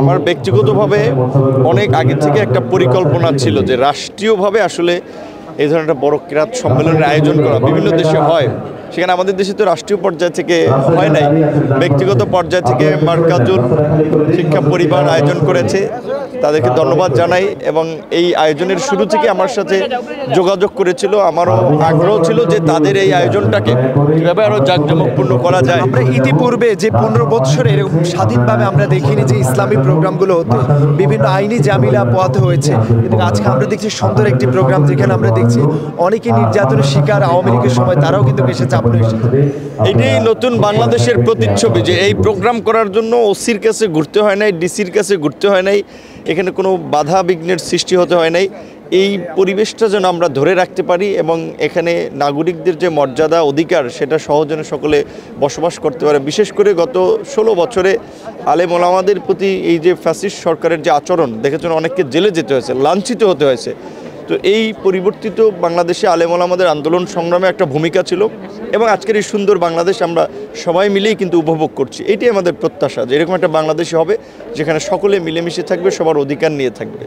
আমার ব্যক্তিগতভাবে অনেক আগে থেকে একটা পরিকল্পনা ছিল যে রাষ্ট্রীয়ভাবে আসলে এই ধরনের একটা বড় ক্রীড়া সম্মেলনের আয়োজন করা বিভিন্ন দেশে হয়, সেখানে আমাদের দেশে তো রাষ্ট্রীয় পর্যায় থেকে হয় নাই, ব্যক্তিগত পর্যায় থেকে মার্কাজুল শিক্ষা পরিবার আয়োজন করেছে, তাদেরকে ধন্যবাদ জানাই। এবং এই আয়োজনের শুরু থেকে আমার সাথে যোগাযোগ করেছিল, আমারও আগ্রহ ছিল যে তাদের এই আয়োজনটাকে কীভাবে আরও জাঁকজমকপূর্ণ করা যায়। আমরা ইতিপূর্বে যে 15 বৎসরে এরকম স্বাধীনভাবে আমরা দেখিনি যে ইসলামী প্রোগ্রামগুলো হতো, বিভিন্ন আইনি জামিলা পোহাতে হয়েছে, কিন্তু আজকে আমরা দেখছি সুন্দর একটি প্রোগ্রাম যেখানে আমরা দেখছি অনেকে নির্যাতনের শিকার আওয়ামী লীগের সময় তারাও কিন্তু এসেছে, আপনি এসেছেন। এটাই নতুন বাংলাদেশের প্রতিচ্ছবি যে এই প্রোগ্রাম করার জন্য ওসির কাছে ঘুরতে হয় নাই, ডিসির কাছে ঘুরতে হয় নাই, এখানে কোনো বাধা বিঘ্নের সৃষ্টি হতে হয় নাই। এই পরিবেশটা যেন আমরা ধরে রাখতে পারি এবং এখানে নাগরিকদের যে মর্যাদা অধিকার সেটা সহজে সকলে বসবাস করতে পারে। বিশেষ করে গত 16 বছরে আলেম ওলামাদের প্রতি এই যে ফ্যাসিস্ট সরকারের যে আচরণ দেখেছেন, অনেককে জেলে যেতে হয়েছে, লাঞ্ছিত হতে হয়েছে। তো এই পরিবর্তিত বাংলাদেশে আলেম ওলামাদের আন্দোলন সংগ্রামে একটা ভূমিকা ছিল এবং আজকের এই সুন্দর বাংলাদেশ আমরা সবাই মিলেই কিন্তু উপভোগ করছি। এটাই আমাদের প্রত্যাশা যে এরকম একটা বাংলাদেশে হবে যেখানে সকলে মিলেমিশে থাকবে, সবার অধিকার নিয়ে থাকবে।